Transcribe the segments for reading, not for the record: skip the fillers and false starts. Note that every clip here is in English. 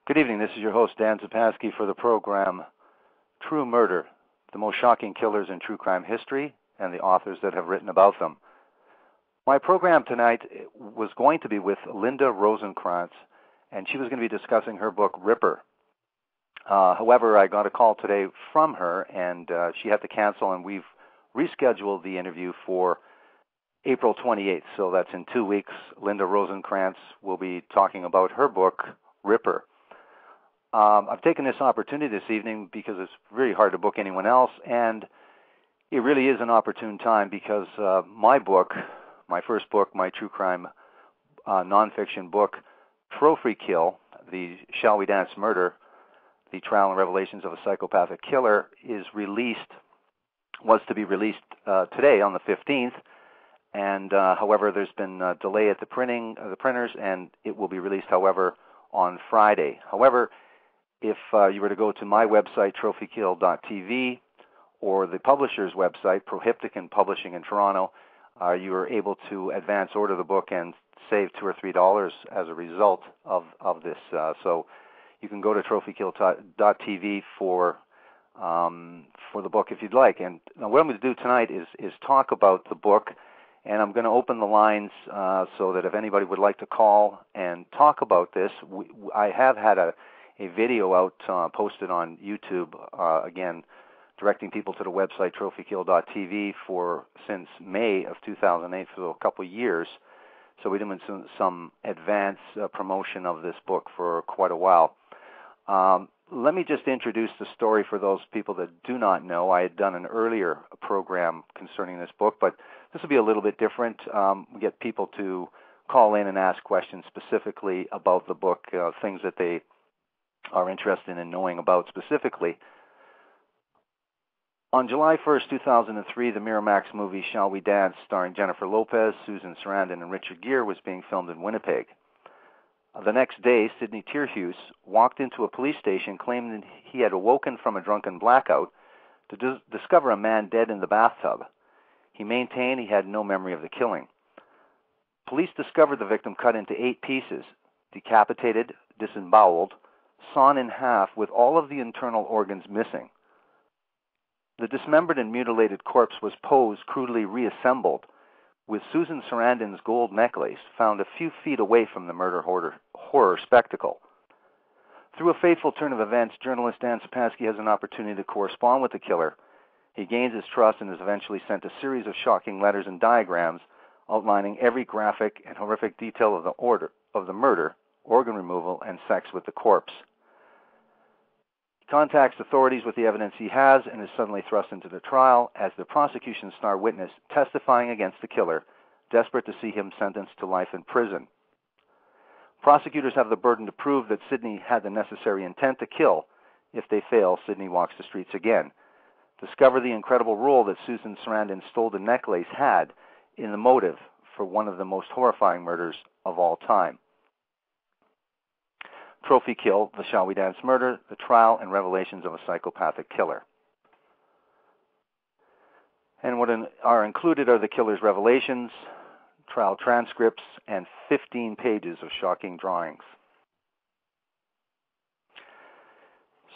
Good evening. This is your host, Dan Zupansky, for the program True Murder, the most shocking killers in true crime history and the authors that have written about them. My program tonight was going to be with Linda Rosenkrantz, and she was going to be discussing her book, Ripper. However, I got a call today from her, and she had to cancel, and we've rescheduled the interview for April 28th, so that's in 2 weeks. Linda Rosenkrantz will be talking about her book, Ripper. I've taken this opportunity this evening because it's really hard to book anyone else, and it really is an opportune time because my book, my first book, my true crime nonfiction book, Trophy Kill, the Shall We Dance Murder, the Trial and Revelations of a Psychopathic Killer, was to be released today on the 15th, and however, there's been a delay at the printers, and it will be released, however, on Friday. However, if you were to go to my website, trophykill.tv, or the publisher's website, Prohypticon Publishing in Toronto, you are able to advance order the book and save $2 or $3 as a result of this. So you can go to trophykill.tv for the book if you'd like. And what I'm going to do tonight is talk about the book, and I'm going to open the lines so that if anybody would like to call and talk about this, I have had a video out posted on YouTube, again, directing people to the website trophykill.tv since May of 2008 for a couple of years. So we've been doing some advance promotion of this book for quite a while. Let me just introduce the story for those people that do not know. I had done an earlier program concerning this book, but this will be a little bit different. We get people to call in and ask questions specifically about the book, things that they are interested in knowing about specifically. On July 1st, 2003, the Miramax movie Shall We Dance, starring Jennifer Lopez, Susan Sarandon, and Richard Gere, was being filmed in Winnipeg. The next day, Sidney Tierhuis walked into a police station claiming that he had awoken from a drunken blackout to discover a man dead in the bathtub. He maintained he had no memory of the killing. Police discovered the victim cut into 8 pieces, decapitated, disemboweled, sawn in half with all of the internal organs missing. The dismembered and mutilated corpse was posed, crudely reassembled, with Susan Sarandon's gold necklace found a few feet away from the murder horror spectacle. Through a fateful turn of events, journalist Dan Zupansky has an opportunity to correspond with the killer. He gains his trust and is eventually sent a series of shocking letters and diagrams outlining every graphic and horrific detail of the murder, organ removal, and sex with the corpse. He contacts authorities with the evidence he has and is suddenly thrust into the trial as the prosecution's star witness testifying against the killer, desperate to see him sentenced to life in prison. Prosecutors have the burden to prove that Sidney had the necessary intent to kill. If they fail, Sidney walks the streets again. Discover the incredible role that Susan Sarandon's stolen necklace had in the motive for one of the most horrifying murders of all time. Trophy Kill, the Shall We Dance Murder, the Trial and Revelations of a Psychopathic Killer. And what are included are the killer's revelations, trial transcripts, and 15 pages of shocking drawings.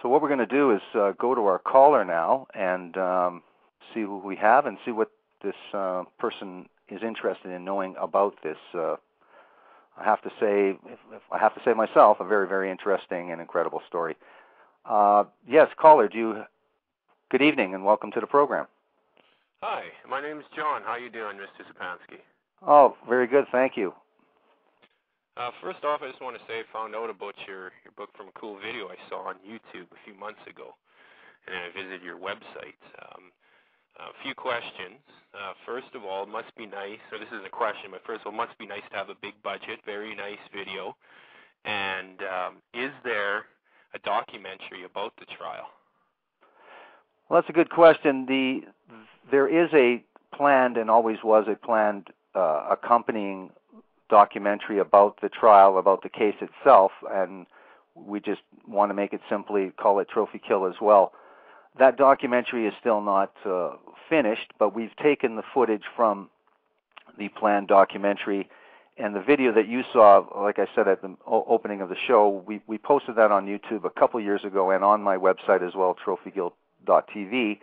So what we're going to do is go to our caller now and see who we have and see what this person is interested in knowing about this I have to say, if I have to say myself, a very, very interesting and incredible story. Yes, caller, good evening and welcome to the program. Hi, my name is John. How are you doing, Mr. Zupansky? Oh, very good, thank you. First off, I just want to say I found out about your book from a cool video I saw on YouTube a few months ago, and I visited your website. A few questions. First of all, it must be nice, or this isn't a question, but first of all, it must be nice to have a big budget, very nice video. And is there a documentary about the trial? Well, that's a good question. There is a planned, and always was a planned, accompanying documentary about the trial, about the case itself, and we just want to make it simply call it Trophy Kill as well. That documentary is still not finished, but we've taken the footage from the planned documentary and the video that you saw, like I said at the opening of the show, we posted that on YouTube a couple years ago and on my website as well, trophyguild.tv.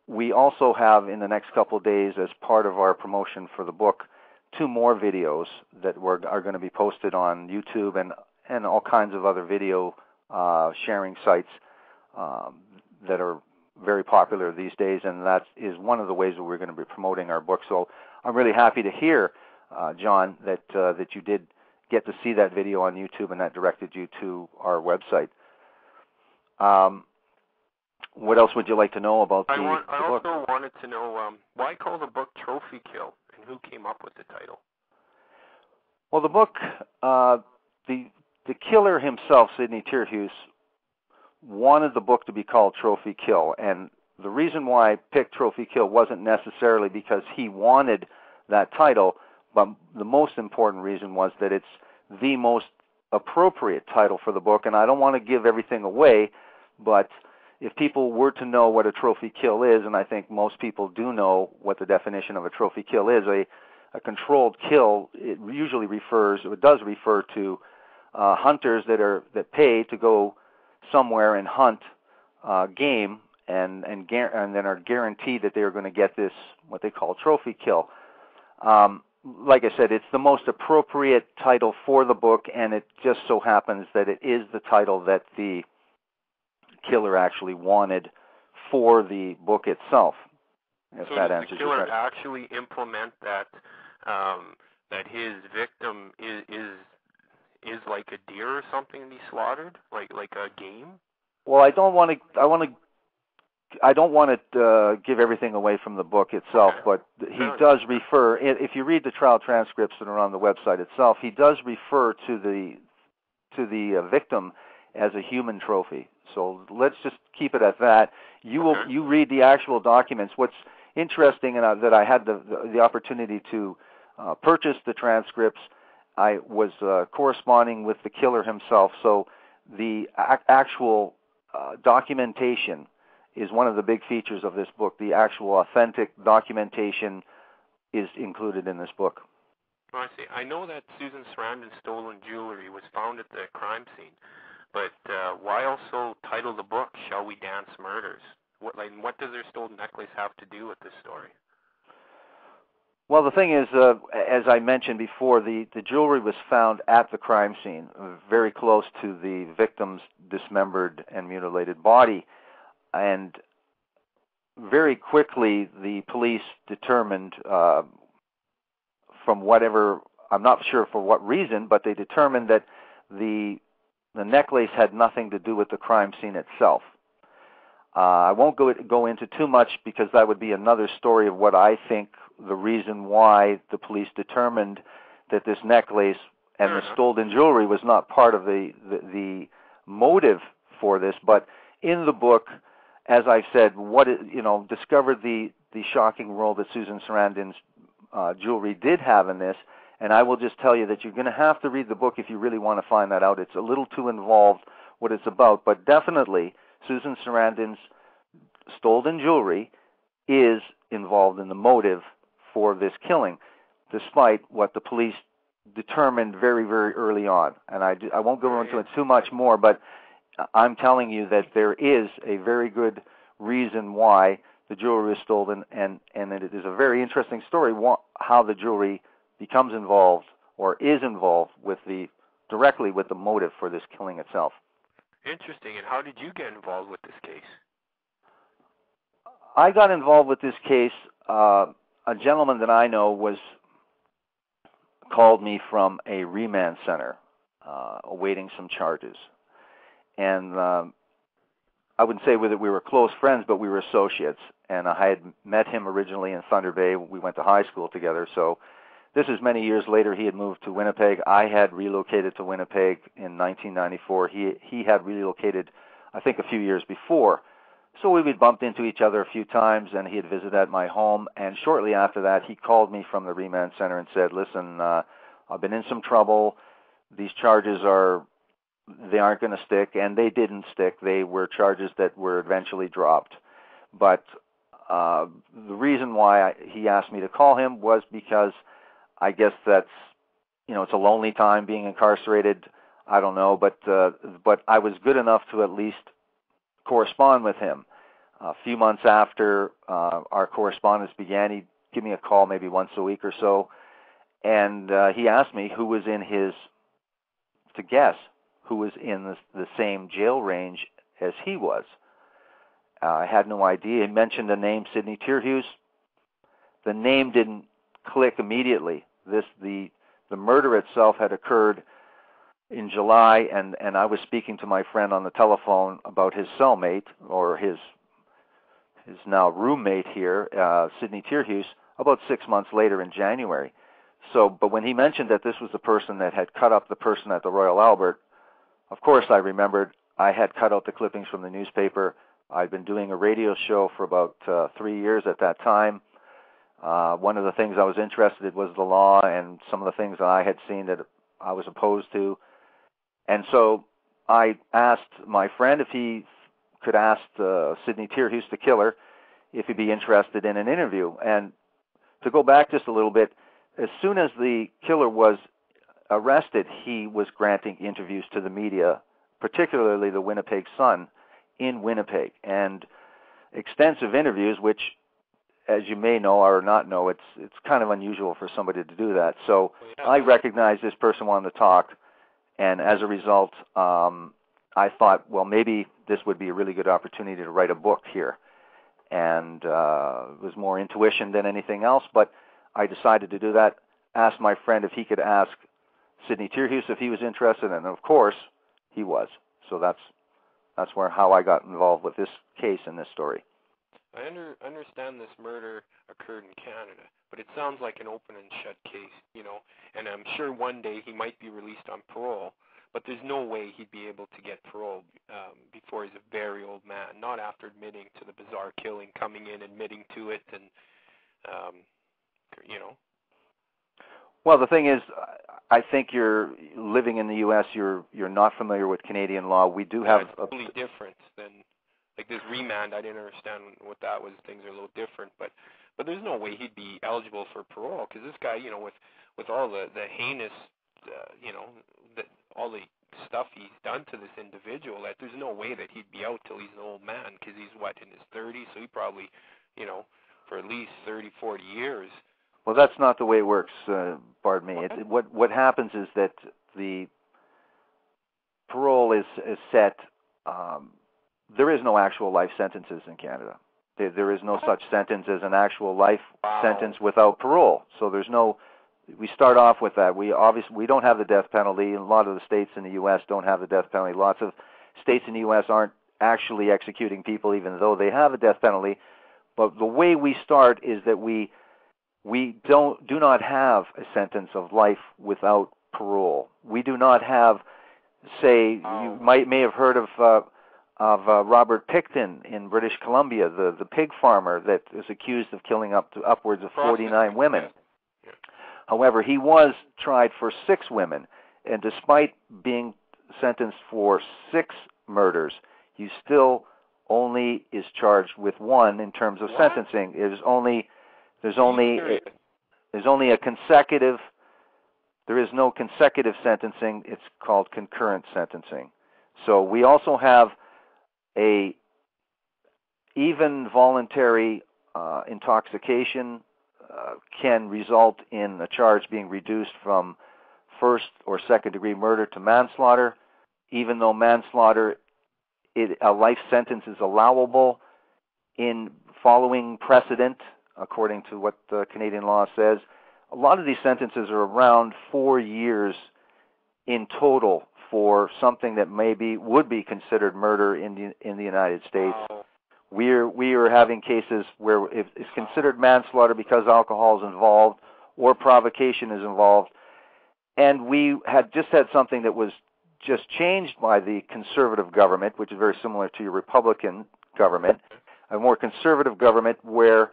We also have, in the next couple of days, as part of our promotion for the book, 2 more videos that are going to be posted on YouTube and all kinds of other video sharing sites that are very popular these days, and that is one of the ways that we're going to be promoting our book. So I'm really happy to hear, John, that you did get to see that video on YouTube, and that directed you to our website. What else would you like to know about the book? I also wanted to know why call the book Trophy Kill, and who came up with the title? Well, the book, the killer himself, Sidney Tierhuis, wanted the book to be called Trophy Kill, and the reason why I picked Trophy Kill wasn't necessarily because he wanted that title, but the most important reason was that it's the most appropriate title for the book, and I don't want to give everything away, but if people were to know what a trophy kill is, and I think most people do know what the definition of a trophy kill is, a controlled kill, it does refer to hunters that pay to go somewhere and hunt game and then are guaranteed that they are going to get this, what they call trophy kill. Like I said, it's the most appropriate title for the book, and it just so happens that it is the title that the killer actually wanted for the book itself. If so that does answers the killer your question. actually implement that that his victim is like a deer or something to be slaughtered, like a game? Well, I don't want to give everything away from the book itself, Okay. but he does refer. If you read the trial transcripts that are on the website itself, he does refer to the victim as a human trophy. So let's just keep it at that. You read the actual documents. What's interesting, and that I had the opportunity to purchase the transcripts. I was corresponding with the killer himself, so the actual documentation is one of the big features of this book. The actual authentic documentation is included in this book. Oh, I see. I know that Susan Sarandon's stolen jewelry was found at the crime scene, but why also title the book "Shall We Dance Murders"? What does their stolen necklace have to do with this story? Well, the thing is, as I mentioned before, the jewelry was found at the crime scene, very close to the victim's dismembered and mutilated body. And very quickly, the police determined, from whatever, I'm not sure for what reason, but they determined that the necklace had nothing to do with the crime scene itself. I won't go into too much because that would be another story of what I think the reason why the police determined that this necklace and the stolen jewelry was not part of the motive for this. But in the book, as I've said, discovered the shocking role that Susan Sarandon's jewelry did have in this. And I will just tell you that you're going to have to read the book if you really want to find that out. It's a little too involved what it's about, but definitely Susan Sarandon's stolen jewelry is involved in the motive for this killing, despite what the police determined very, very early on. And I won't go into it too much more, but I'm telling you that there is a very good reason why the jewelry was stolen, and it is a very interesting story how the jewelry becomes involved or is involved directly with the motive for this killing itself. Interesting. And how did you get involved with this case? I got involved with this case. A gentleman that I know called me from a remand center awaiting some charges. And I wouldn't say that we were close friends, but we were associates. And I had met him originally in Thunder Bay. We went to high school together. So this is many years later. He had moved to Winnipeg. I had relocated to Winnipeg in 1994. He had relocated, I think, a few years before. So we bumped into each other a few times, and he had visited at my home. And shortly after that, he called me from the remand center and said, listen, I've been in some trouble. These charges they aren't going to stick, and they didn't stick. They were charges that were eventually dropped. But the reason why he asked me to call him was because I guess that's it's a lonely time being incarcerated. I don't know, but I was good enough to at least correspond with him. A few months after our correspondence began, he'd give me a call maybe once a week or so, and he asked me who was in the same jail range as he was. I had no idea. He mentioned the name Sidney Tierhuis. The name didn't click immediately. The murder itself had occurred in July, and I was speaking to my friend on the telephone about his cellmate, or his now roommate here, Sidney Tierhuis, about 6 months later in January. But when he mentioned that this was the person that had cut up the person at the Royal Albert, of course I remembered I had cut out the clippings from the newspaper. I'd been doing a radio show for about 3 years at that time. One of the things I was interested in was the law and some of the things that I had seen that I was opposed to. And so I asked my friend if he could ask Sidney Tierhuis, the killer, if he'd be interested in an interview. And to go back just a little bit, as soon as the killer was arrested, he was granting interviews to the media, particularly the Winnipeg Sun in Winnipeg, and extensive interviews, which, as you may know or not know, it's kind of unusual for somebody to do that. So I recognized this person wanted to talk, and as a result, I thought, well, maybe this would be a really good opportunity to write a book here. And it was more intuition than anything else, but I decided to do that, asked my friend if he could ask Sidney Tierhuis if he was interested, and of course, he was. So that's how I got involved with this case and this story. I understand this murder occurred in Canada, but it sounds like an open and shut case, and I'm sure one day he might be released on parole, but there's no way he'd be able to get parole before he's a very old man, not after admitting to the bizarre killing, coming in, admitting to it, and, Well, the thing is, I think you're living in the U.S., you're not familiar with Canadian law. We do have... It's totally different than... Like this remand, I didn't understand what that was. Things are a little different, but there's no way he'd be eligible for parole, because this guy, with all the heinous, all the stuff he's done to this individual, that there's no way that he'd be out till he's an old man, because he's, in his 30s, so he probably, for at least 30, 40 years. Well, that's not the way it works, pardon me. What happens is that the parole is set... there is no actual life sentences in Canada. There is no such sentence as an actual life sentence without parole. So there's no... We start off with that. We don't have the death penalty. A lot of the states in the U.S. don't have the death penalty. Lots of states in the U.S. aren't actually executing people, even though they have a death penalty. But the way we start is that we do not have a sentence of life without parole. We do not have, say, you may have heard of Robert Picton in British Columbia, the pig farmer that is accused of killing upwards of 49 women. However, he was tried for 6 women, and despite being sentenced for 6 murders, he still only is charged with 1 in terms of sentencing. There's only a consecutive. There is no consecutive sentencing. It's called concurrent sentencing. So we also have even voluntary intoxication can result in a charge being reduced from first or second degree murder to manslaughter. Even though manslaughter, a life sentence is allowable in following precedent, according to what the Canadian law says. A lot of these sentences are around 4 years in total for something that would be considered murder in the United States. We are having cases where it's considered manslaughter because alcohol is involved or provocation is involved. And we had something that was just changed by the conservative government, which is very similar to your Republican government, a more conservative government where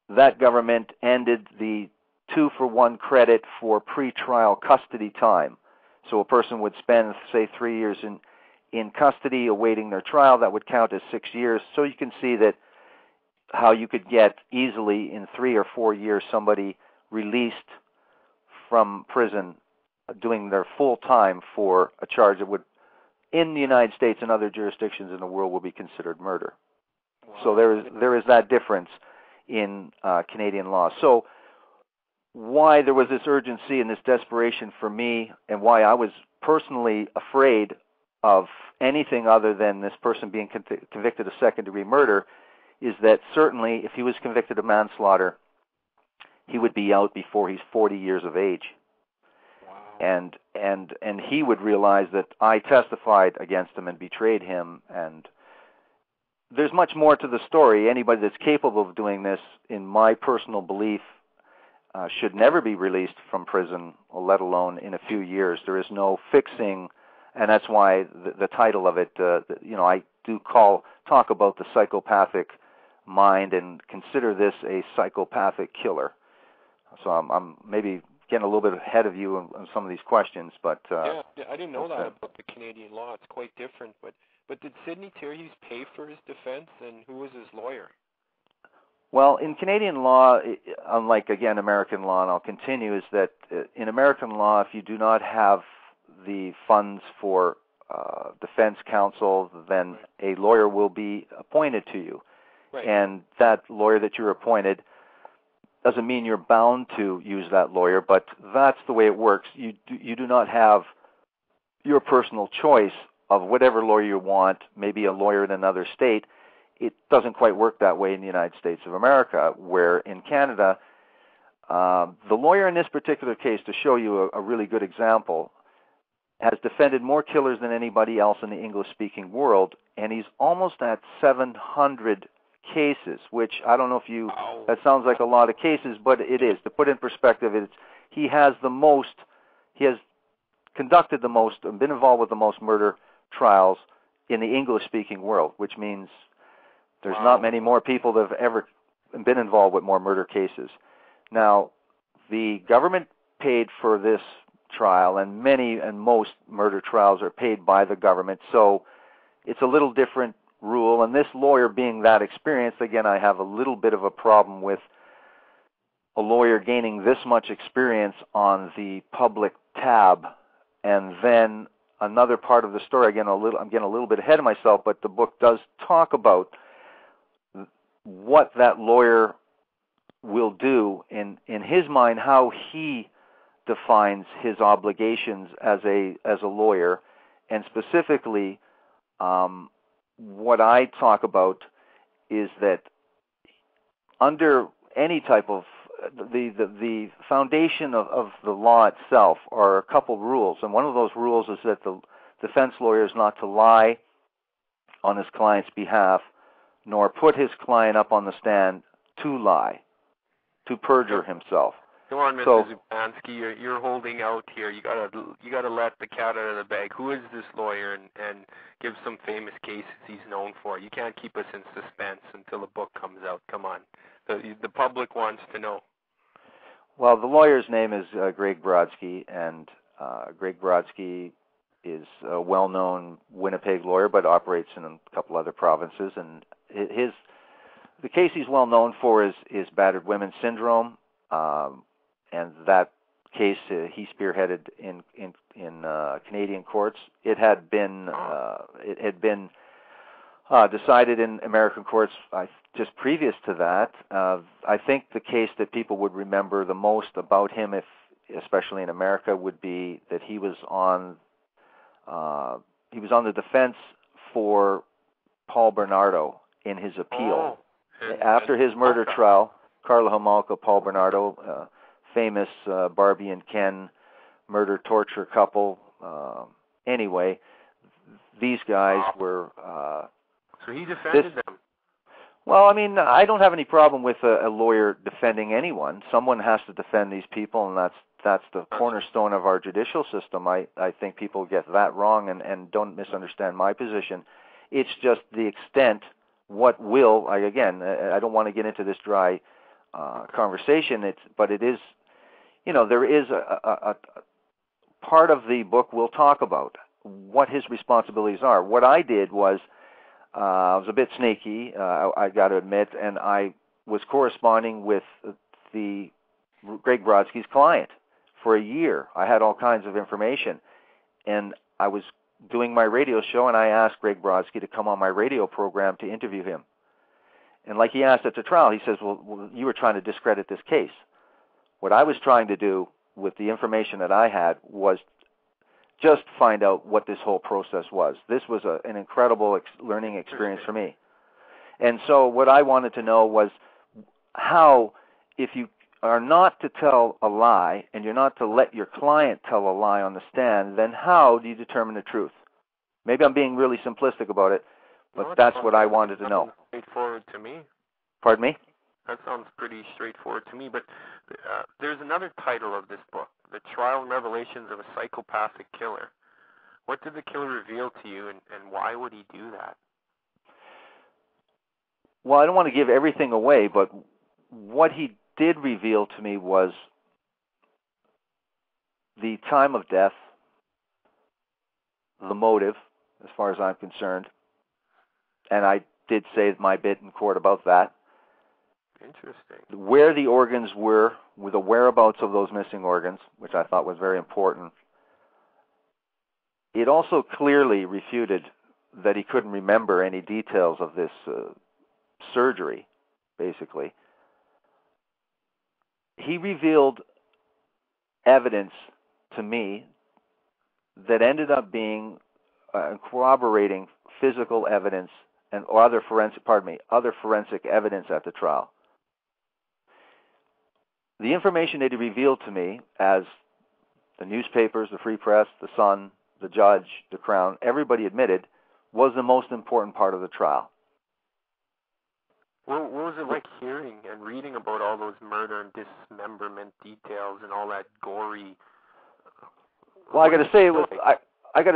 that government ended the 2-for-1 credit for pretrial custody time. So a person would spend, say, 3 years in custody awaiting their trial. That would count as 6 years. So you can see that how you could get easily in 3 or 4 years somebody released from prison doing their full time for a charge that would, in the United States and other jurisdictions in the world, will be considered murder. Wow. So there is that difference in Canadian law. So why there was this urgency and this desperation for me, and why I was personally afraid of anything other than this person being convicted of second-degree murder, is that certainly if he was convicted of manslaughter, he would be out before he's 40 years of age. Wow. And he would realize that I testified against him and betrayed him. And there's much more to the story. Anybody that's capable of doing this, in my personal belief, should never be released from prison, let alone in a few years. There is no fixing, and that's why the title of it, I do talk about the psychopathic mind and consider this a psychopathic killer. So I'm maybe getting a little bit ahead of you on some of these questions, but yeah, I didn't know that about the Canadian law. It's quite different. But did Sidney Terhune pay for his defense, and who was his lawyer? Well, in Canadian law, unlike, again, American law, and I'll continue, is that in American law, if you do not have the funds for defense counsel, then a lawyer will be appointed to you. Right. And that lawyer that you're appointed doesn't mean you're bound to use that lawyer, but that's the way it works. You do not have your personal choice of whatever lawyer you want, maybe a lawyer in another state. It doesn't quite work that way in the United States of America, where in Canada, the lawyer in this particular case, to show you a really good example, has defended more killers than anybody else in the English-speaking world, and he's almost at 700 cases, which I don't know if you, that sounds like a lot of cases, but it is. To put in perspective, he has conducted the most and been involved with the most murder trials in the English-speaking world, which means there's not many more people that have ever been involved with more murder cases. Now, the government paid for this trial, and many and most murder trials are paid by the government, so it's a little different rule. And this lawyer being that experienced, again, I have a little bit of a problem with a lawyer gaining this much experience on the public tab. And then another part of the story, again, I'm getting a little bit ahead of myself, but the book does talk about what that lawyer will do in his mind, how he defines his obligations as a lawyer, and specifically what I talk about is that under any type of the foundation of the law itself are a couple rules, and one of those rules is that the defense lawyer is not to lie on his client's behalf, nor put his client up on the stand to lie, to perjure himself. Go on, Mr. Zupansky. You're holding out here. You gotta let the cat out of the bag. Who is this lawyer, and give some famous cases he's known for. You can't keep us in suspense until the book comes out. Come on, the public wants to know. Well, the lawyer's name is Greg Brodsky, and Greg Brodsky is a well-known Winnipeg lawyer, but operates in a couple other provinces. And the case he's well known for is battered women syndrome. And that case he spearheaded in Canadian courts. It had been decided in American courts just previous to that. I think the case that people would remember the most about him, especially in America, would be that he was on the defense for Paul Bernardo in his appeal after his murder trial. Carla Homolka, Paul Bernardo, famous Barbie and Ken murder torture couple. Anyway, these guys were. So he defended them. Well, I mean, I don't have any problem with a lawyer defending anyone. Someone has to defend these people, and that's the cornerstone of our judicial system. I think people get that wrong and don't misunderstand my position. It's just the extent, I don't want to get into this dry conversation, but it is, there is a part of the book we'll talk about what his responsibilities are. What I did was, I was a bit sneaky, I got to admit, and I was corresponding with the Greg Brodsky's client for a year. I had all kinds of information. And I was doing my radio show, and I asked Greg Brodsky to come on my radio program to interview him. And like he asked at the trial, he says, well, you were trying to discredit this case. What I was trying to do with the information that I had was just find out what this whole process was. This was an incredible learning experience for me. And so what I wanted to know was how, if you are not to tell a lie and you're not to let your client tell a lie on the stand, then how do you determine the truth? Maybe I'm being really simplistic about it, but that's what I wanted to know. Straightforward to me. Pardon me? That sounds pretty straightforward to me, but there's another title of this book, The Trial and Revelations of a Psychopathic Killer. What did the killer reveal to you, and why would he do that? Well, I don't want to give everything away, but what he did reveal to me was the time of death, the motive, as far as I'm concerned, and I did say my bit in court about that. Interesting. Where the organs were, with the whereabouts of those missing organs, which I thought was very important. It also clearly refuted that he couldn't remember any details of this surgery, basically. He revealed evidence to me that ended up being corroborating physical evidence and other forensic evidence at the trial. The information that he revealed to me, as the newspapers, the Free Press, the Sun, the judge, the Crown, everybody admitted, was the most important part of the trial. What was it like hearing and reading about all those murder and dismemberment details and all that gory? Well, I got to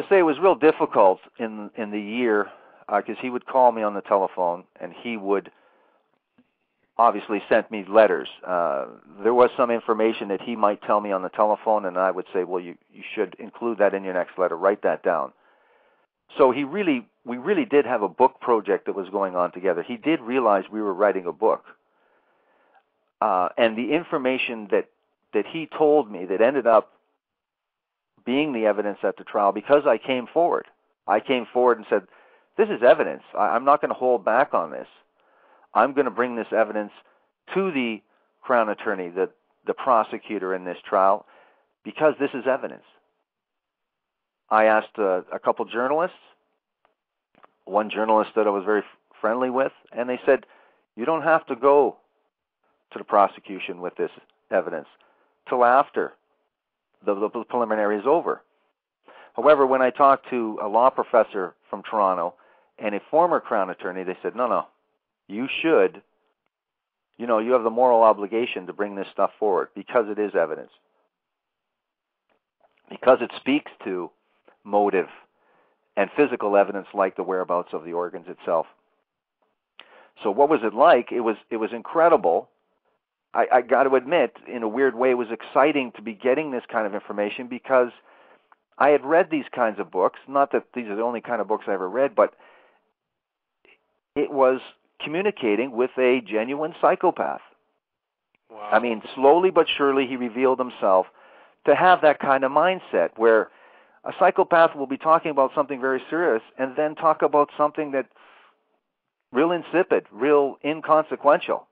say it was real difficult in the year, because he would call me on the telephone and he would obviously send me letters. There was some information that he might tell me on the telephone, and I would say, well, you should include that in your next letter. Write that down. So we really did have a book project that was going on together. He did realize we were writing a book. And the information that he told me that ended up being the evidence at the trial, because I came forward and said, this is evidence. I'm not going to hold back on this. I'm going to bring this evidence to the Crown Attorney, the prosecutor in this trial, because this is evidence. I asked a couple journalists, one journalist that I was very friendly with, and they said, you don't have to go to the prosecution with this evidence till after the preliminary is over. However, when I talked to a law professor from Toronto and a former Crown Attorney, they said, no, you should, you have the moral obligation to bring this stuff forward because it is evidence. Because it speaks to motive and physical evidence like the whereabouts of the organs itself. So what was it like? It was incredible. I got to admit, in a weird way, it was exciting to be getting this kind of information because I had read these kinds of books. Not that these are the only kind of books I ever read, but it was communicating with a genuine psychopath. Wow. I mean, slowly but surely he revealed himself to have that kind of mindset where a psychopath will be talking about something very serious and then talk about something that's real insipid, real inconsequential.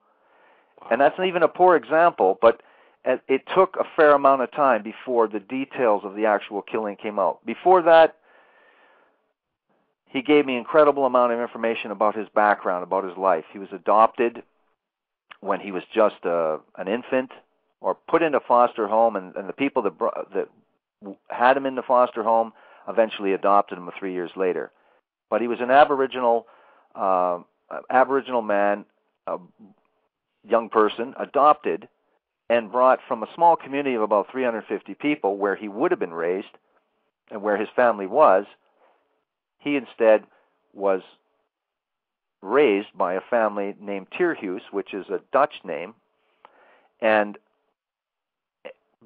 Wow. And that's not even a poor example, but it took a fair amount of time before the details of the actual killing came out. Before that, he gave me an incredible amount of information about his background, about his life. He was adopted when he was just an infant, or put into foster home, and the people that had him in the foster home eventually adopted him 3 years later. But he was an Aboriginal man, a young person, adopted, and brought from a small community of about 350 people where he would have been raised and where his family was. He instead was raised by a family named Tierhuis, which is a Dutch name, and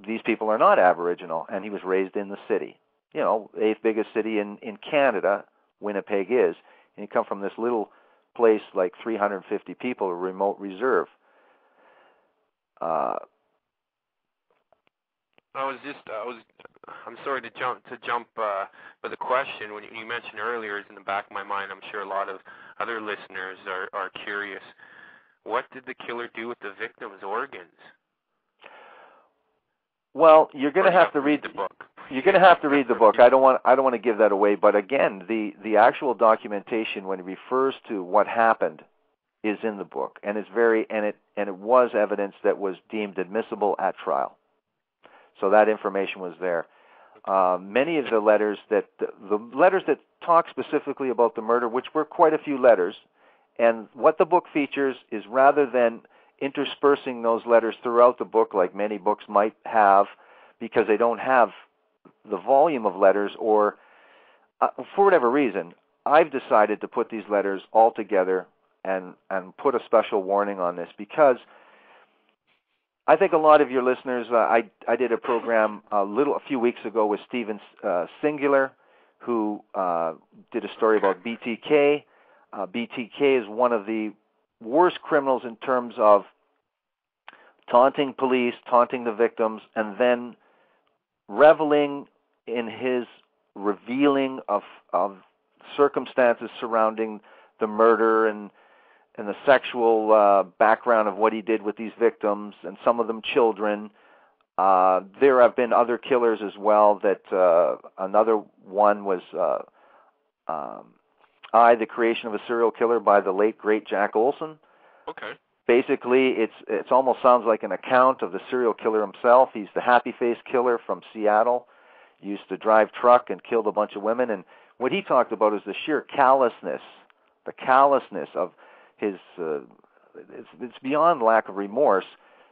these people are not Aboriginal, and he was raised in the city. 8th biggest city in Canada, Winnipeg is, and he come from this little place like 350 people, a remote reserve. I'm sorry to jump but the question when you mentioned earlier is in the back of my mind. I'm sure a lot of other listeners are curious. What did the killer do with the victim's organs? Well, you're going to have to read the book. You're going to have to read the book. I don't want to give that away, but again, the actual documentation when it refers to what happened is in the book, and it was evidence that was deemed admissible at trial. So that information was there. Many of the letters that talk specifically about the murder, which were quite a few letters, and what the book features is, rather than interspersing those letters throughout the book like many books might have, because they don't have the volume of letters, or for whatever reason, I've decided to put these letters all together and put a special warning on this, because I think a lot of your listeners, I did a program a few weeks ago with Steven Singular, who did a story about BTK. BTK is one of the worst criminals in terms of taunting police, taunting the victims, and then reveling in his revealing of circumstances surrounding the murder and the sexual background of what he did with these victims, and some of them children. There have been other killers as well. That another one was The Creation of a Serial Killer by the late great Jack Olson. Okay. Basically, it almost sounds like an account of the serial killer himself. He's the happy-faced killer from Seattle. He used to drive truck and killed a bunch of women. And what he talked about is the sheer callousness, of his, it's beyond lack of remorse,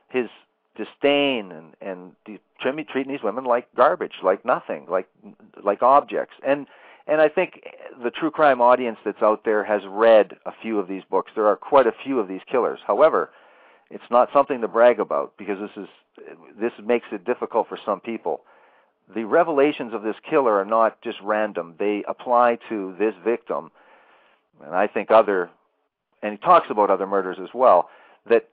his disdain and treating these women like garbage, like nothing, like objects. And I think the true crime audience that's out there has read a few of these books. There are quite a few of these killers. However, it's not something to brag about, because this makes it difficult for some people. The revelations of this killer are not just random. They apply to this victim, and I think and he talks about other murders as well, that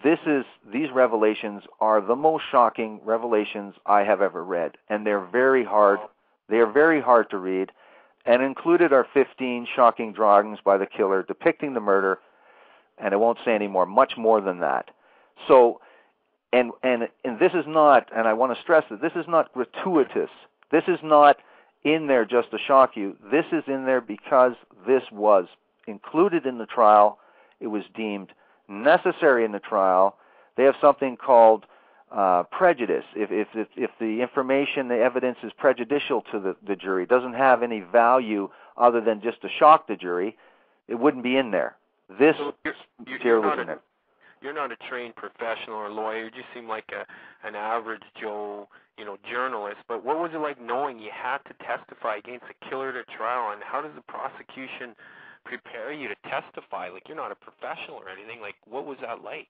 these revelations are the most shocking revelations I have ever read, and they're very hard. They are very hard to read, and included are 15 shocking drawings by the killer depicting the murder, and I won't say any more, much more than that. So, and this is not, and I want to stress that this is not gratuitous. This is not in there just to shock you. This is in there because this was included in the trial. It was deemed necessary in the trial. They have something called prejudice. If the information, the evidence is prejudicial to the jury, doesn't have any value other than just to shock the jury, it wouldn't be in there. This material was in there. You're not a trained professional or lawyer. You just seem like an average Joe, journalist. But what was it like knowing you had to testify against a killer at a trial, and how does the prosecution prepare you to testify? Like, you're not a professional or anything. Like, what was that like?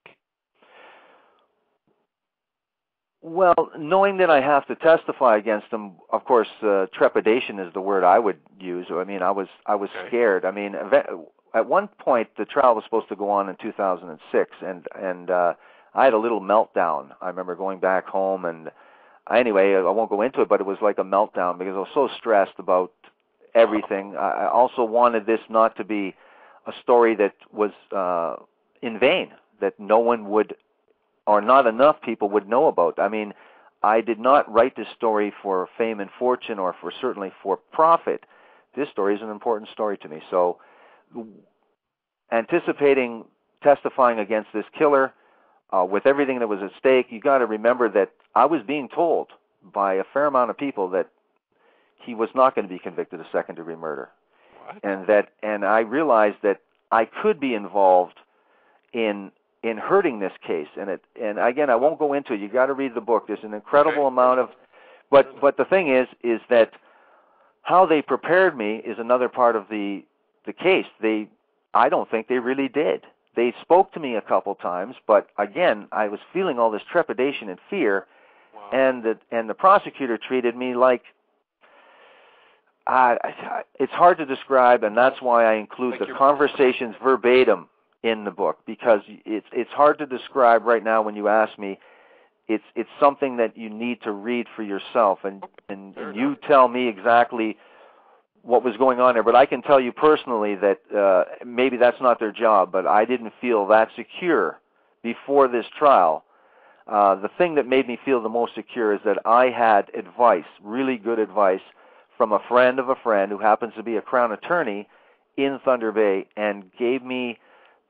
Well, knowing that I have to testify against them, of course, trepidation is the word I would use. I mean, I was scared. I mean, at one point, the trial was supposed to go on in 2006, and I had a little meltdown. I remember going back home, and anyway, I won't go into it, but it was like a meltdown because I was so stressed about everything. I also wanted this not to be a story that was in vain, that no one would, or not enough people would know about. I mean, I did not write this story for fame and fortune, or certainly for profit. This story is an important story to me. So, anticipating testifying against this killer, with everything that was at stake, you got to remember that I was being told by a fair amount of people that he was not going to be convicted of second-degree murder. What? And I realized that I could be involved in hurting this case. And again, I won't go into it. You got to read the book. There's an incredible amount of, but the thing is that how they prepared me is another part of the case. I don't think they really did. They spoke to me a couple times, but again, I was feeling all this trepidation and fear. Wow. And the prosecutor treated me like, it's hard to describe, and that's why I include the conversations verbatim in the book, because it's hard to describe right now when you ask me. it's something that you need to read for yourself, and you tell me exactly what was going on there. But I can tell you personally that maybe that's not their job, but I didn't feel that secure before this trial. The thing that made me feel the most secure is that I had advice, really good advice, from a friend of a friend who happens to be a Crown attorney in Thunder Bay, and gave me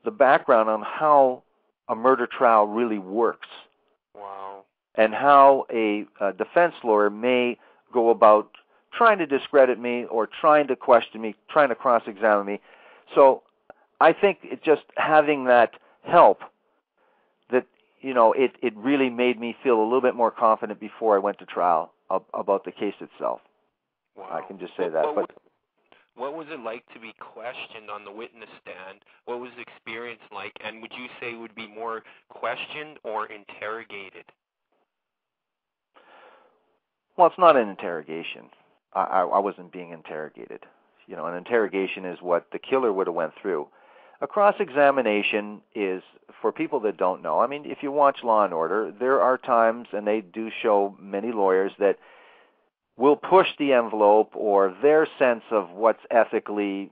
the background on how a murder trial really works. Wow. And how a defense lawyer may go about trying to discredit me or trying to question me, trying to cross-examine me. So I think it just having that help, that, you know, it really made me feel a little bit more confident before I went to trial about the case itself. Wow. I can just say that. But what was it like to be questioned on the witness stand? What was the experience like? And would you say it would be more questioned or interrogated? Well, it's not an interrogation. I wasn't being interrogated. You know, an interrogation is what the killer would have went through. A cross-examination is, for people that don't know, I mean, if you watch Law and Order, there are times, and they do show many lawyers, that will push the envelope, or their sense of what's ethically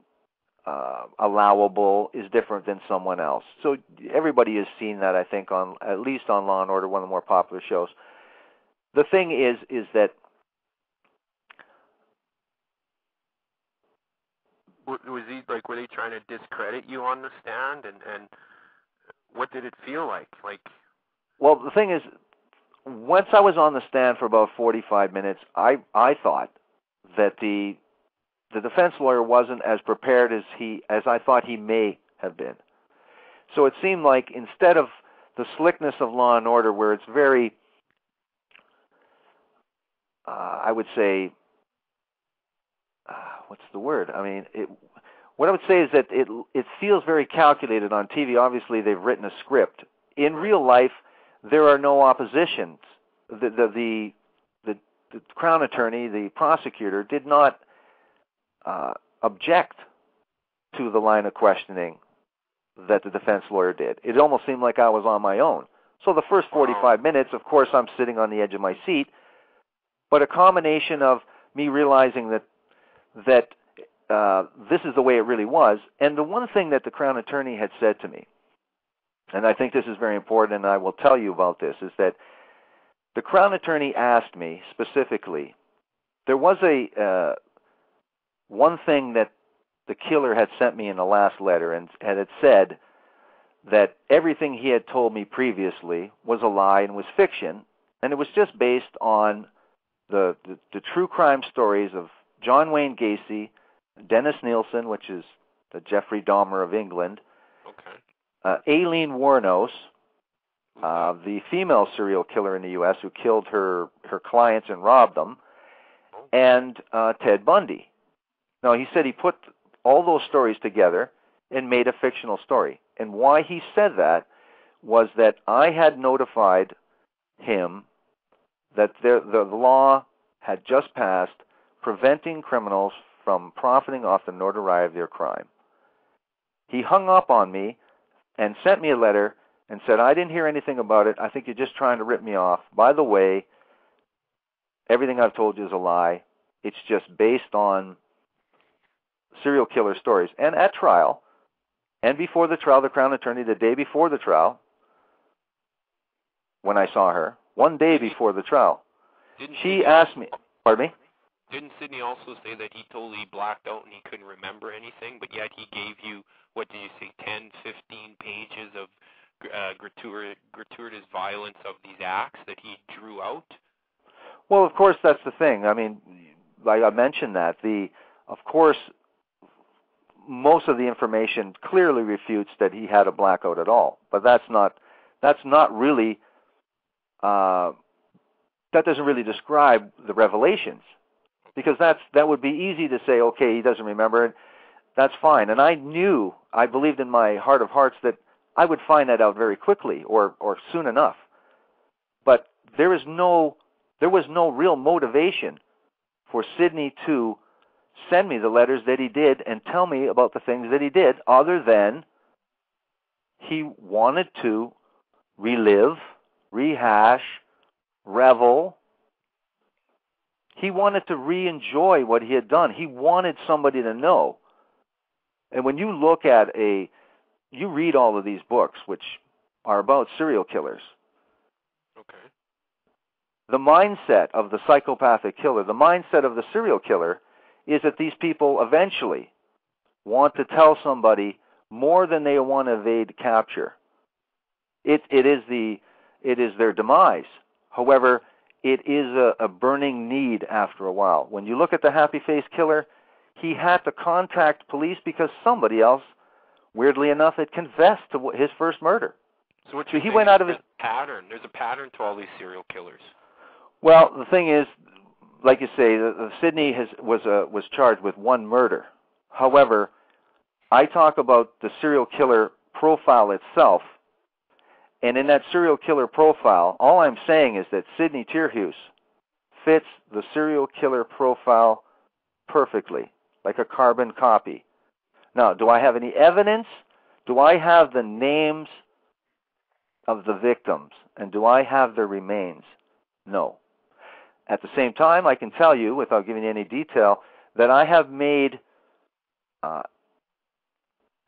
allowable is different than someone else. So everybody has seen that, I think, on at least on Law and Order, one of the more popular shows. The thing is that were they trying to discredit you on the stand, and what did it feel like? Well, the thing is, once I was on the stand for about 45 minutes, I thought that the defense lawyer wasn't as prepared as I thought he may have been. So it seemed like instead of the slickness of Law and Order, where it's very, I would say, what's the word? I mean, what I would say is that it feels very calculated on TV. Obviously, they've written a script. In real life, there are no oppositions. The Crown attorney, the prosecutor, did not object to the line of questioning that the defense lawyer did. It almost seemed like I was on my own. So the first 45 minutes, of course, I'm sitting on the edge of my seat, but a combination of me realizing that this is the way it really was, and the one thing that the Crown attorney had said to me, and I think this is very important, and I will tell you about this, is that the Crown attorney asked me specifically, there was one thing that the killer had sent me in the last letter, and it said that everything he had told me previously was a lie and was fiction, and it was just based on the true crime stories of John Wayne Gacy, Dennis Nielsen, which is the Jeffrey Dahmer of England, Aileen Wuornos, the female serial killer in the U.S. who killed her clients and robbed them, and Ted Bundy. Now, he said he put all those stories together and made a fictional story. And why he said that was that I had notified him that the law had just passed preventing criminals from profiting off the notoriety of their crime. He hung up on me and sent me a letter and said, I didn't hear anything about it. I think you're just trying to rip me off. By the way, everything I've told you is a lie. It's just based on serial killer stories. And at trial, and before the trial, the Crown attorney, the day before the trial, when I saw her, one day before the trial, she asked me, pardon me? Didn't Sidney also say that he totally blacked out and he couldn't remember anything, but yet he gave you, what did you say, 10, 15 pages of gratuitous violence of these acts that he drew out? Well, of course, that's the thing. I mean, like I mentioned that. Of course, most of the information clearly refutes that he had a blackout at all. But that's not really, that doesn't really describe the revelations. Because that would be easy to say, okay, he doesn't remember it. That's fine. And I believed in my heart of hearts that I would find that out very quickly or soon enough. But there was no real motivation for Sidney to send me the letters that he did and tell me about the things that he did, other than he wanted to relive, rehash, revel. He wanted to re-enjoy what he had done. He wanted somebody to know. And when you look at you read all of these books, which are about serial killers. Okay. The mindset of the psychopathic killer, the mindset of the serial killer, is that these people eventually want to tell somebody more than they want to evade capture. It is their demise. However, it is a burning need after a while. When you look at the Happy Face Killer, he had to contact police because somebody else, weirdly enough, had confessed to his first murder. So he went out of his pattern. There's a pattern to all these serial killers. Well, the thing is, like you say, Sidney was charged with one murder. However, I talk about the serial killer profile itself, and in that serial killer profile, all I'm saying is that Sidney Tierhuis fits the serial killer profile perfectly, like a carbon copy. Now, do I have any evidence? Do I have the names of the victims, and do I have their remains? No. At the same time, I can tell you, without giving you any detail, that I have made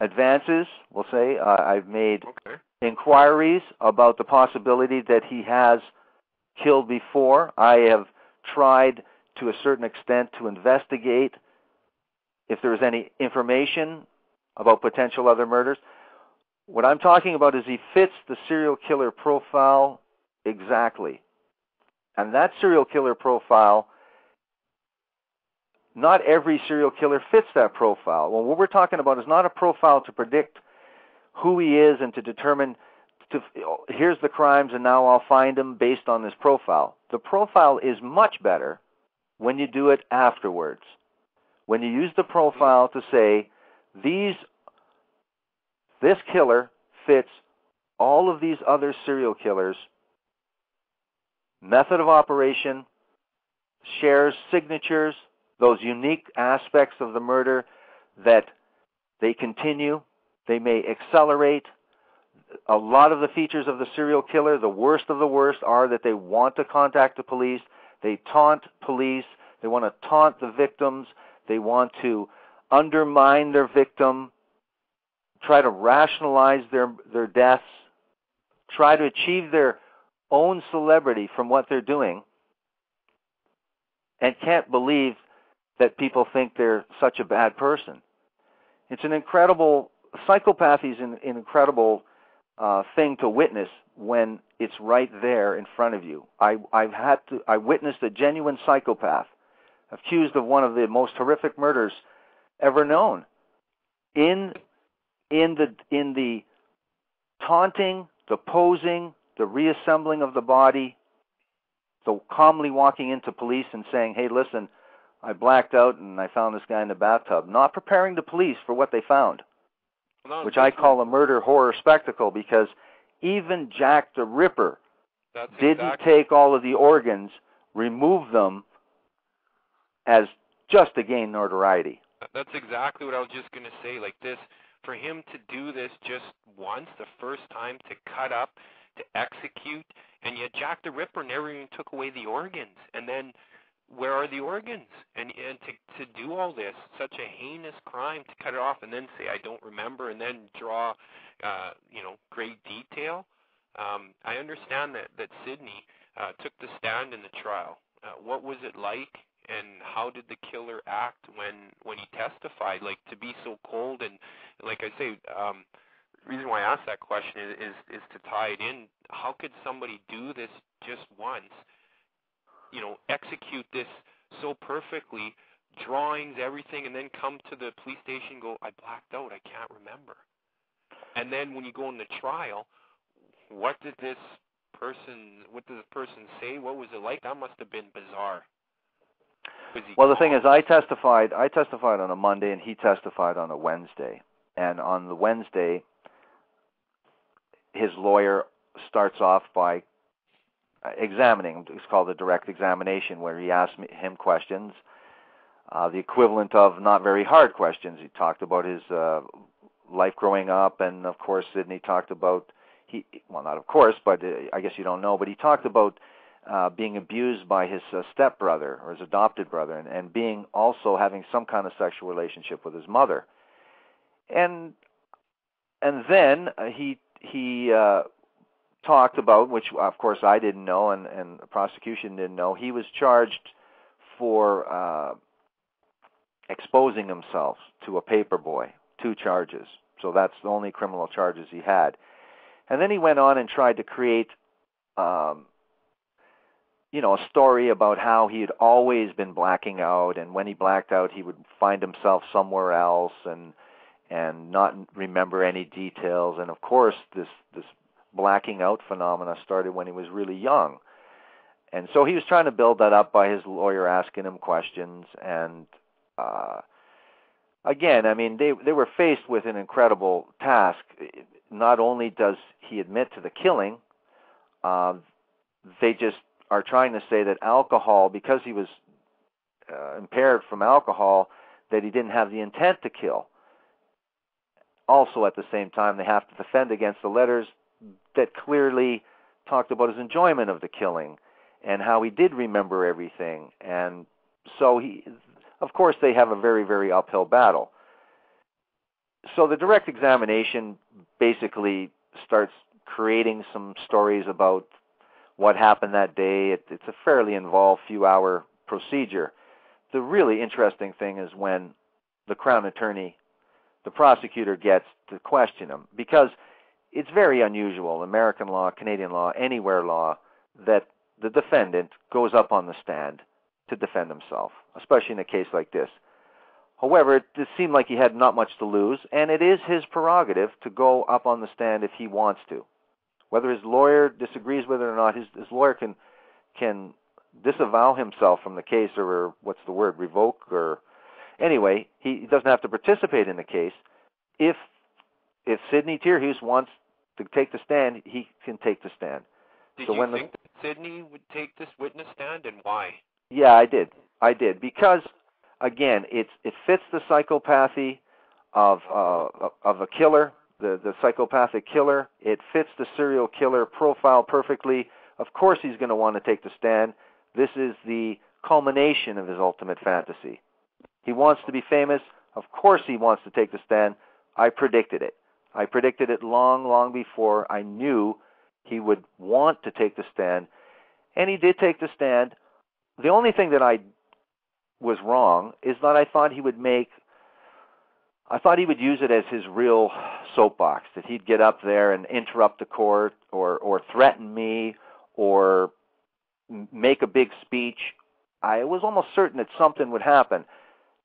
advances, we'll say. I've made inquiries about the possibility that he has killed before. I have tried, to a certain extent, to investigate if there is any information about potential other murders. What I'm talking about is he fits the serial killer profile exactly. And that serial killer profile, not every serial killer fits that profile. Well, what we're talking about is not a profile to predict who he is and to determine, here's the crimes and now I'll find him based on this profile. The profile is much better when you do it afterwards. When you use the profile to say, this killer fits all of these other serial killers, method of operation, shares signatures, those unique aspects of the murder that they continue, they may accelerate. A lot of the features of the serial killer, the worst of the worst, are that they want to contact the police, they taunt police, they want to taunt the victims, they want to undermine their victim, try to rationalize their deaths, try to achieve their own celebrity from what they're doing, and can't believe that people think they're such a bad person. It's an incredible, psychopathy is an incredible thing to witness when it's right there in front of you. I witnessed a genuine psychopath accused of one of the most horrific murders ever known. In the taunting, the posing, the reassembling of the body, the calmly walking into police and saying, hey, listen, I blacked out and I found this guy in the bathtub. Not preparing the police for what they found, which I call a murder horror spectacle, because even Jack the Ripper didn't take all of the organs, remove them as just to gain notoriety. That's exactly what I was just going to say. Like this, for him to do this just once, the first time, to cut up, to execute, and yet Jack the Ripper never even took away the organs. And then where are the organs? And to do all this, such a heinous crime, to cut it off and then say, I don't remember, and then draw, great detail. I understand that Sidney took the stand in the trial. What was it like, and how did the killer act when he testified? Like, to be so cold, and like I say, the reason why I asked that question is to tie it in. How could somebody do this just once? Execute this so perfectly, drawings, everything, and then come to the police station and go, I blacked out, I can't remember. And then when you go in the trial, what does this person say? What was it like? That must have been bizarre. Well, the thing is, I testified on a Monday, and he testified on a Wednesday. And on the Wednesday, his lawyer starts off by examining. It's called a direct examination, where he asked him questions, the equivalent of not very hard questions. He talked about his life growing up, and of course, Sidney talked about, not of course, but I guess you don't know, but he talked about being abused by his stepbrother or his adopted brother, and being also having some kind of sexual relationship with his mother. And then he talked about, which of course I didn't know and the prosecution didn't know, he was charged for exposing himself to a paper boy, 2 charges. So that's the only criminal charges he had. And then he went on and tried to create a story about how he had always been blacking out, and when he blacked out he would find himself somewhere else and not remember any details. And of course this blacking out phenomena started when he was really young. And so he was trying to build that up by his lawyer asking him questions. And again, I mean, they were faced with an incredible task. Not only does he admit to the killing, they just are trying to say that alcohol, because he was impaired from alcohol, that he didn't have the intent to kill. Also, at the same time, they have to defend against the letters that clearly talked about his enjoyment of the killing and how he did remember everything. And so of course, they have a very, very uphill battle. So the direct examination basically starts creating some stories about what happened that day. It's a fairly involved few-hour procedure. The really interesting thing is when the Crown Attorney, the prosecutor, gets to question him, because it's very unusual, American law, Canadian law, anywhere law, that the defendant goes up on the stand to defend himself, especially in a case like this. However, it seemed like he had not much to lose, and it is his prerogative to go up on the stand if he wants to. Whether his lawyer disagrees with it or not, his lawyer can disavow himself from the case, or revoke, or anyway, he doesn't have to participate in the case. If Sidney Tierhuis wants to take the stand, he can take the stand. Did you think that Sidney would take this witness stand, and why? Yeah, I did, because again, it fits the psychopathy of a killer, the psychopathic killer. It fits the serial killer profile perfectly. Of course he's going to want to take the stand. This is the culmination of his ultimate fantasy. He wants to be famous. Of course he wants to take the stand. I predicted it. I predicted it long, long before I knew he would want to take the stand. And he did take the stand. The only thing that I was wrong is that I thought he would use it as his real soapbox, that he'd get up there and interrupt the court or threaten me or make a big speech. I was almost certain that something would happen.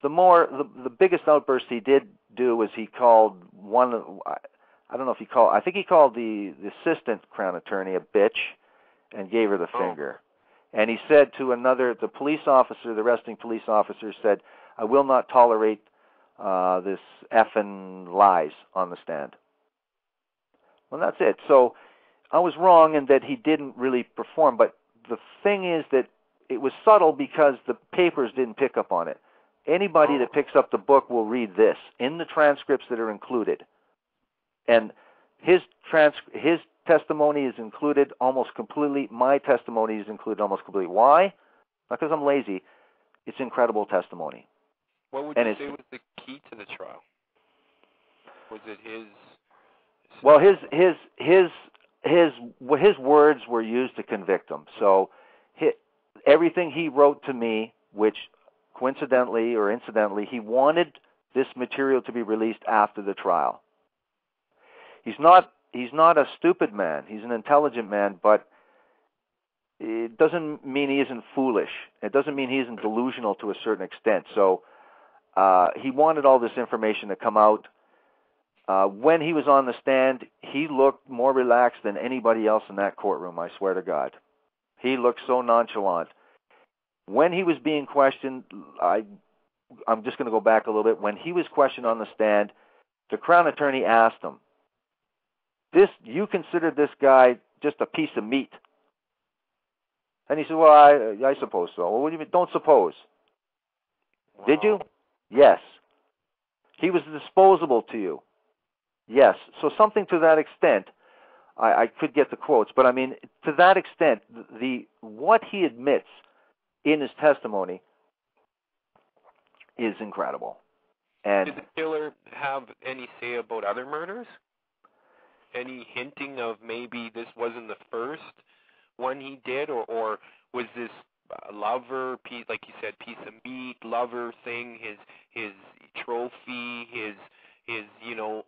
The biggest outburst he did do was he called I think he called the assistant Crown Attorney a bitch and gave her the finger. And he said to the police officer, the arresting police officer said, "I will not tolerate this effing lies on the stand." Well, that's it. So I was wrong in that he didn't really perform, but the thing is that it was subtle because the papers didn't pick up on it. Anybody that picks up the book will read this in the transcripts that are included. And his testimony is included almost completely. My testimony is included almost completely. Why? Not because I'm lazy. It's incredible testimony. What would you say was the key to the trial? Was it his? Well, his words were used to convict him. So everything he wrote to me, which coincidentally or incidentally, he wanted this material to be released after the trial. He's not a stupid man. He's an intelligent man, but it doesn't mean he isn't foolish. It doesn't mean he isn't delusional to a certain extent. So he wanted all this information to come out. When he was on the stand, he looked more relaxed than anybody else in that courtroom, I swear to God. He looked so nonchalant. When he was being questioned, I'm just going to go back a little bit. When he was questioned on the stand, the Crown Attorney asked him, "You consider this guy just a piece of meat?" And he said, "Well, I suppose so." "Well, what do you mean? Don't suppose." Wow. "Did you?" "Yes." "He was disposable to you?" "Yes." So something to that extent. I could get the quotes, but I mean, to that extent, what he admits in his testimony is incredible. And did the killer have any say about other murders? Any hinting of maybe this wasn't the first one he did, or was this lover piece, like you said, piece of meat, lover thing, his trophy, his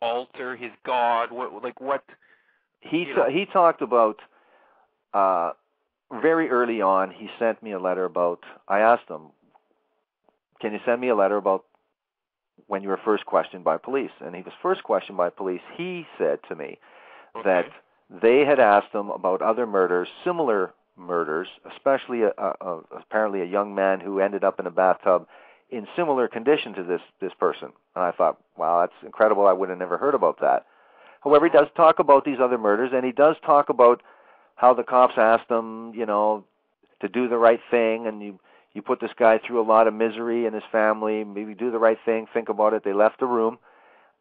altar, his god? What? He talked about very early on. He sent me a letter about. I asked him, "Can you send me a letter about when you were first questioned by police?" And he was first questioned by police. He said to me that they had asked him about other murders, similar murders, especially apparently a young man who ended up in a bathtub in similar condition to this person. And I thought, wow, that's incredible. I would have never heard about that. However, he does talk about these other murders, and he does talk about how the cops asked him, to do the right thing, and you put this guy through a lot of misery and his family, maybe do the right thing, think about it. They left the room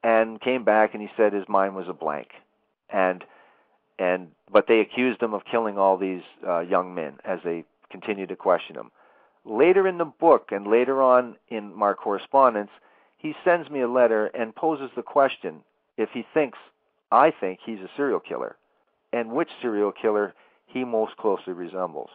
and came back, and he said his mind was a blank. But they accused him of killing all these young men as they continued to question him. Later in the book and later on in our correspondence, he sends me a letter and poses the question if I think he's a serial killer, and which serial killer he most closely resembles.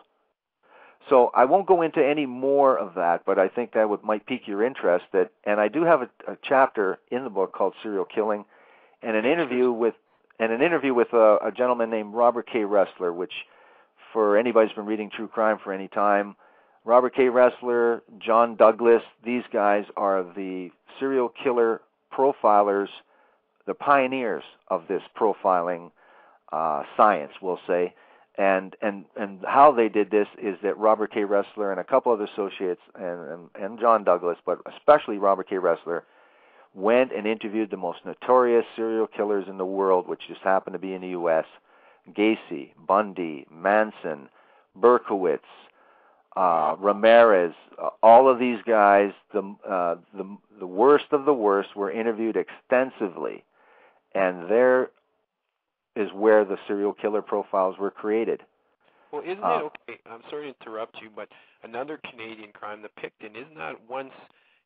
So I won't go into any more of that, but I think that might pique your interest. And I do have a chapter in the book called Serial Killing, and an interview with a gentleman named Robert K. Ressler, which, for anybody who's been reading true crime for any time, Robert K. Ressler, John Douglas, these guys are the serial killer profilers, the pioneers of this profiling science, we'll say. And how they did this is that Robert K. Ressler and a couple other associates, and John Douglas, but especially Robert K. Ressler, went and interviewed the most notorious serial killers in the world, which just happened to be in the U.S., Gacy, Bundy, Manson, Berkowitz, Ramirez, all of these guys, the worst of the worst, were interviewed extensively. And there is where the serial killer profiles were created. Well, isn't it okay? I'm sorry to interrupt you, but another Canadian crime, the Picton, isn't that once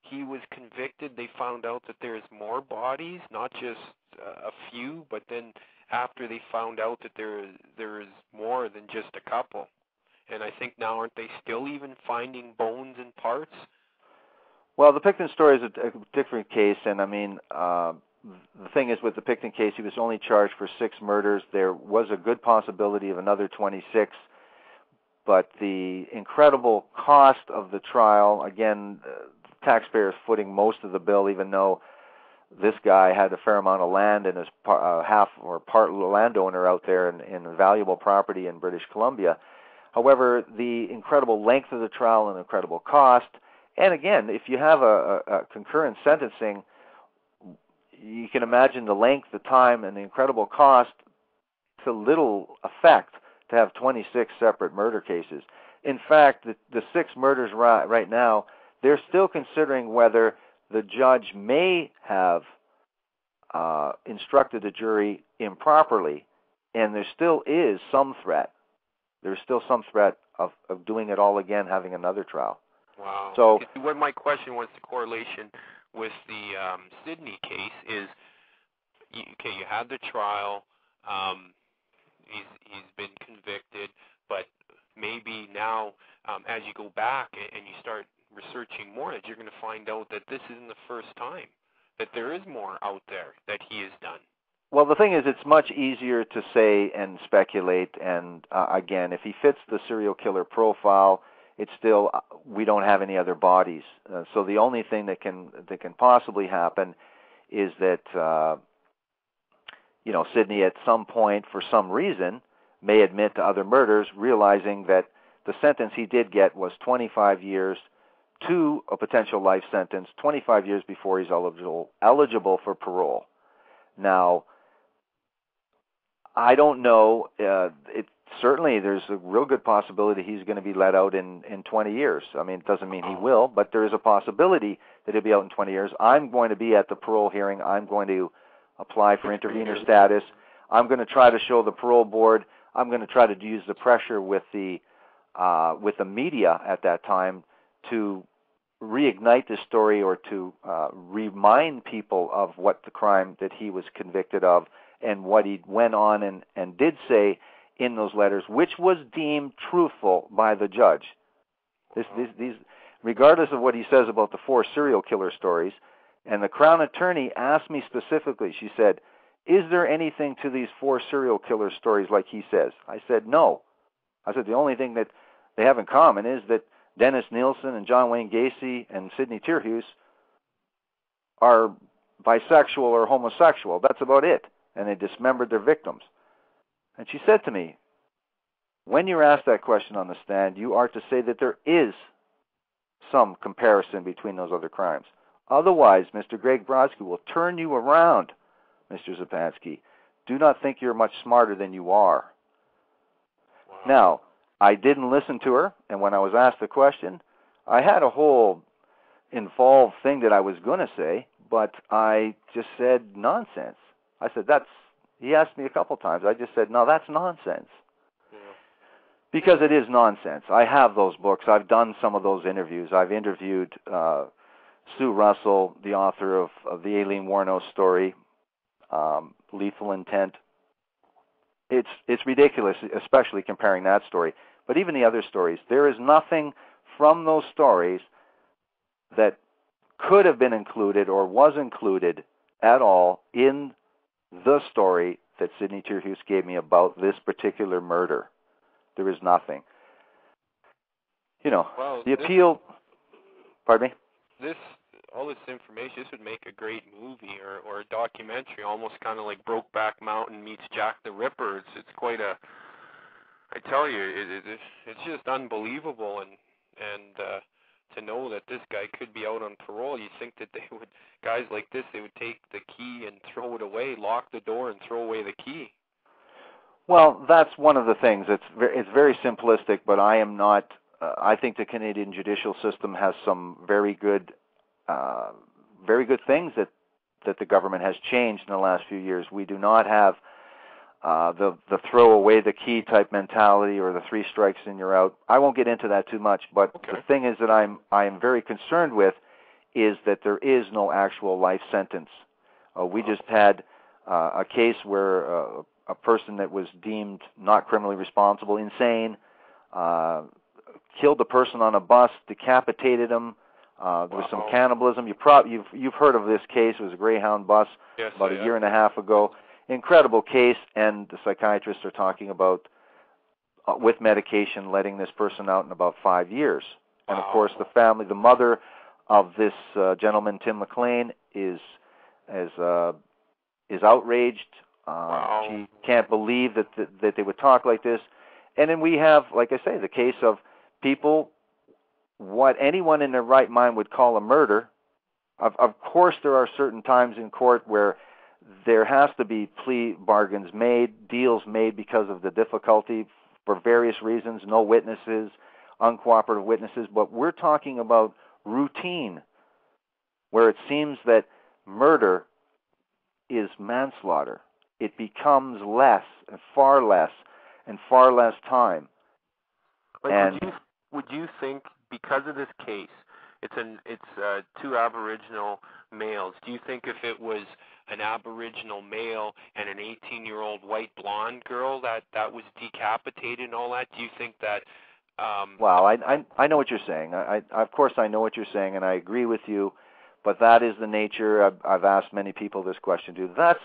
he was convicted, they found out that there's more bodies, not just a few, but then after they found out that there is more than just a couple. And I think now, aren't they still even finding bones and parts? Well, the Picton story is a different case, and I mean, the thing is, with the Picton case, he was only charged for 6 murders. There was a good possibility of another 26, but the incredible cost of the trial, again, taxpayers footing most of the bill, even though this guy had a fair amount of land and is half or part landowner out there in a valuable property in British Columbia. However, the incredible length of the trial and incredible cost, and again, if you have a concurrent sentencing, you can imagine the length, the time, and the incredible cost to little effect to have 26 separate murder cases. In fact, the 6 murders right now, they're still considering whether the judge may have instructed the jury improperly, and there still is some threat. There's still some threat of doing it all again, having another trial. Wow. So, what my question was, the correlation with the Sydney case is, you had the trial, he's been convicted, but maybe now as you go back and you start researching more, that you're going to find out that this isn't the first time, that there is more out there that he has done. Well, the thing is, it's much easier to say and speculate, and again, if he fits the serial killer profile, it's still, we don't have any other bodies. So the only thing that can possibly happen is that, Sydney at some point, for some reason, may admit to other murders, realizing that the sentence he did get was 25 years to a potential life sentence, 25 years before he's eligible for parole. Now, I don't know. Certainly, there's a real good possibility he's going to be let out in 20 years. I mean, it doesn't mean he will, but there is a possibility that he'll be out in 20 years. I'm going to be at the parole hearing. I'm going to apply for intervener status. I'm going to try to show the parole board. I'm going to try to use the pressure with the media at that time to reignite the story or to remind people of what the crime that he was convicted of and what he went on and did say in those letters, which was deemed truthful by the judge. These, regardless of what he says about the 4 serial killer stories, and the Crown Attorney asked me specifically, she said, is there anything to these 4 serial killer stories like he says? I said, no. I said, the only thing that they have in common is that Dennis Nielsen and John Wayne Gacy and Sidney Tierhuis are bisexual or homosexual. That's about it. And they dismembered their victims. And she said to me, when you're asked that question on the stand, you are to say that there is some comparison between those other crimes. Otherwise, Mr. Greg Brodsky will turn you around, Mr. Zupansky. Do not think you're much smarter than you are. Wow. Now, I didn't listen to her, and when I was asked the question, I had a whole involved thing that I was going to say, but I just said nonsense. I said, he asked me a couple times. I just said, no, that's nonsense. Yeah. Because it is nonsense. I have those books. I've done some of those interviews. I've interviewed Sue Russell, the author of the Aileen Wuornos story, Lethal Intent. It's ridiculous, especially comparing that story. But even the other stories, there is nothing from those stories that could have been included or was included at all in the story that Sidney Tierhuis gave me about this particular murder. There is nothing. Well, the appeal... Pardon me? All this information, this would make a great movie or a documentary, almost kind of like Brokeback Mountain meets Jack the Ripper. It's quite a... I tell you, it's just unbelievable, and to know that this guy could be out on parole, you'd think that guys like this, they would take the key and throw it away, lock the door and throw away the key. Well, that's one of the things. It's very simplistic, but I am not. I think the Canadian judicial system has some very good things that the government has changed in the last few years. We do not have the throw away the key type mentality or the 3 strikes and you're out. I won't get into that too much, but okay. The thing is that I am very concerned with is that there is no actual life sentence. We just had a case where a person that was deemed not criminally responsible, insane, killed a person on a bus, decapitated him. There was some cannibalism. You've heard of this case. It was a Greyhound bus about a year and a half ago. Incredible case, and the psychiatrists are talking about, with medication, letting this person out in about 5 years. And of course, the family, the mother of this gentleman, Tim McLean, is outraged. She can't believe that they would talk like this. And then we have, like I say, the case of people, what anyone in their right mind would call a murder. Of course, there are certain times in court where there has to be plea bargains made, deals made because of the difficulty for various reasons, no witnesses, uncooperative witnesses. But we're talking about routine, where it seems that murder is manslaughter. It becomes less and far less time. Like, would you think, because of this case, it's 2 Aboriginal males, do you think if it was an Aboriginal male and an 18-year-old white blonde girl that was decapitated and all that, do you think that... Well, I know what you're saying. Of course I know what you're saying, and I agree with you, but that is the nature. I've asked many people this question too. That's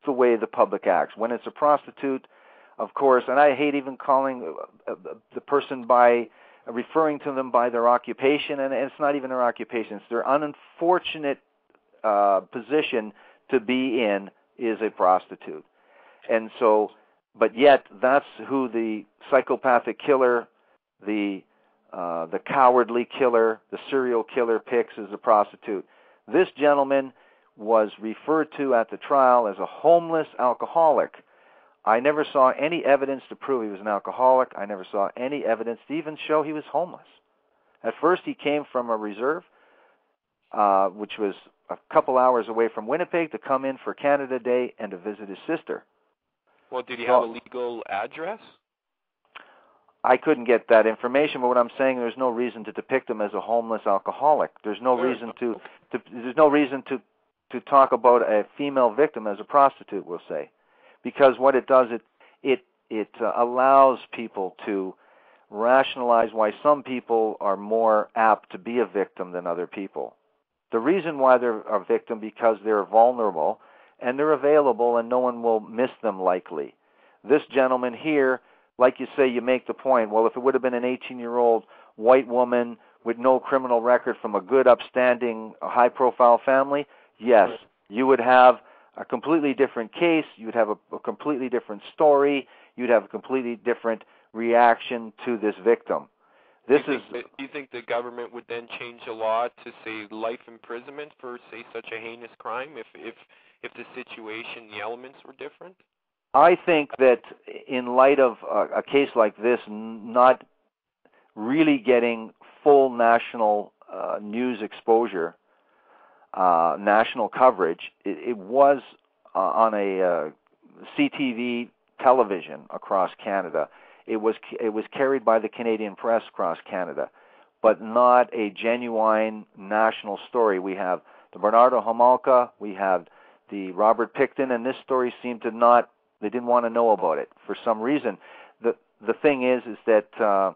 the way the public acts. When it's a prostitute, of course, and I hate even calling the person by... referring to them by their occupation, and it's not even their occupation. It's their unfortunate position to be in is a prostitute. And so, but yet that's who the psychopathic killer, the cowardly killer, the serial killer picks as a prostitute. This gentleman was referred to at the trial as a homeless alcoholic. I never saw any evidence to prove he was an alcoholic. I never saw any evidence to even show he was homeless. At first, he came from a reserve, which was a couple hours away from Winnipeg, to come in for Canada Day and to visit his sister. Well, did he have a legal address? I couldn't get that information, but what I'm saying, there's no reason to depict him as a homeless alcoholic. There's no reason to talk about a female victim as a prostitute, we'll say, because what it does, it allows people to rationalize why some people are more apt to be a victim than other people. The reason why they're a victim because they're vulnerable and they're available and no one will miss them likely. This gentleman here, like you say, you make the point, well, if it would have been an 18-year-old white woman with no criminal record from a good, upstanding, high-profile family, yes, you would have a completely different case, you'd have a completely different story, you'd have a completely different reaction to this victim. Do you think the government would then change the law to, say, life imprisonment for, say, such a heinous crime if the situation, the elements were different? I think that in light of a case like this not really getting full national news exposure, national coverage, it was on a CTV television across Canada. It was carried by the Canadian press across Canada, but not a genuine national story. We have the Bernardo Homolka, we have the Robert Pickton, and this story seemed to not. They didn't want to know about it for some reason. The thing is that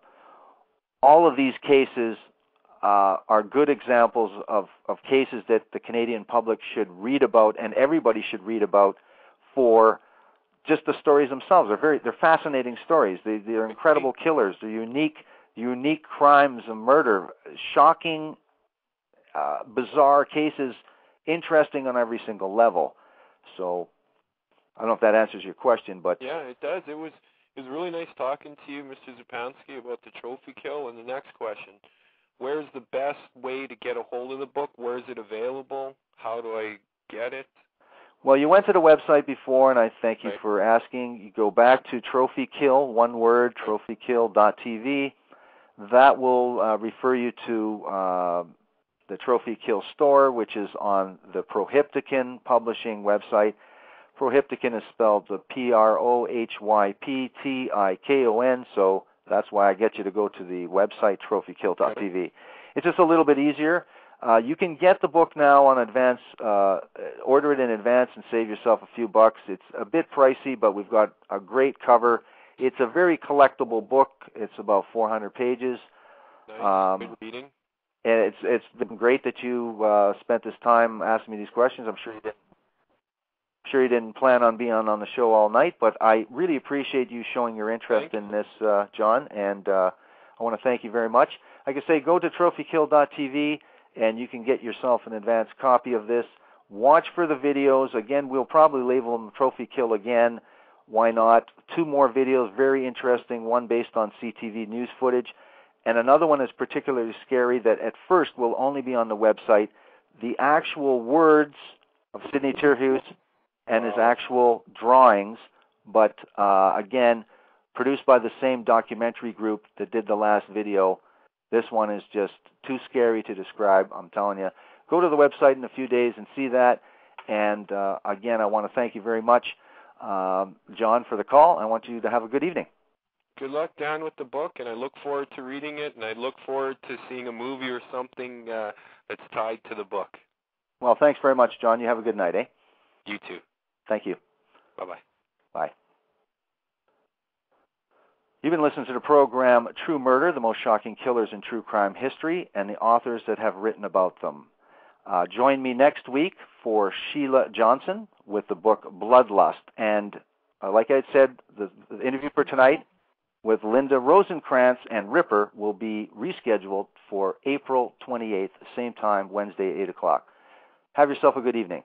all of these cases are good examples of cases that the Canadian public should read about, and everybody should read about for just the stories themselves. They're fascinating stories. They're incredible killers. They're unique crimes of murder, shocking, bizarre cases, interesting on every single level. So I don't know if that answers your question, but yeah, it does. It was really nice talking to you, Mr. Zupansky, about the trophy kill. And the next question: where's the best way to get a hold of the book? Where is it available? How do I get it? Well, you went to the website before, and I thank you for asking. You go back to Trophy Kill, one word, trophykill.tv. That will refer you to the Trophy Kill store, which is on the Prohypticon publishing website. Prohypticon is spelled Prohyptikon, so that's why I get you to go to the website, trophykill.tv. It's just a little bit easier. You can get the book now on advance, order it in advance and save yourself a few bucks. It's a bit pricey, but we've got a great cover. It's a very collectible book. It's about 400 pages. Nice. Good reading. And it's been great that you spent this time asking me these questions. I'm sure you didn't plan on being on the show all night, but I really appreciate you showing your interest in this, John, and I want to thank you very much. Like I say, go to trophykill.tv, and you can get yourself an advanced copy of this. Watch for the videos. Again, we'll probably label them Trophy Kill again. Why not? 2 more videos, very interesting, one based on CTV news footage, and another one is particularly scary that at first will only be on the website. The actual words of Sidney Tierhuis and his actual drawings, but again, produced by the same documentary group that did the last video. This one is just too scary to describe, I'm telling you. Go to the website in a few days and see that. And again, I want to thank you very much, John, for the call. I want you to have a good evening. Good luck, Dan, with the book, and I look forward to reading it, and I look forward to seeing a movie or something that's tied to the book. Well, thanks very much, John. You have a good night, eh? You too. Thank you. Bye-bye. Bye. You've been listening to the program True Murder, the most shocking killers in true crime history, and the authors that have written about them. Join me next week for Sheila Johnson with the book Bloodlust. And like I said, the interview for tonight with Linda Rosenkrantz and Ripper will be rescheduled for April 28th, same time, Wednesday, 8 o'clock. Have yourself a good evening.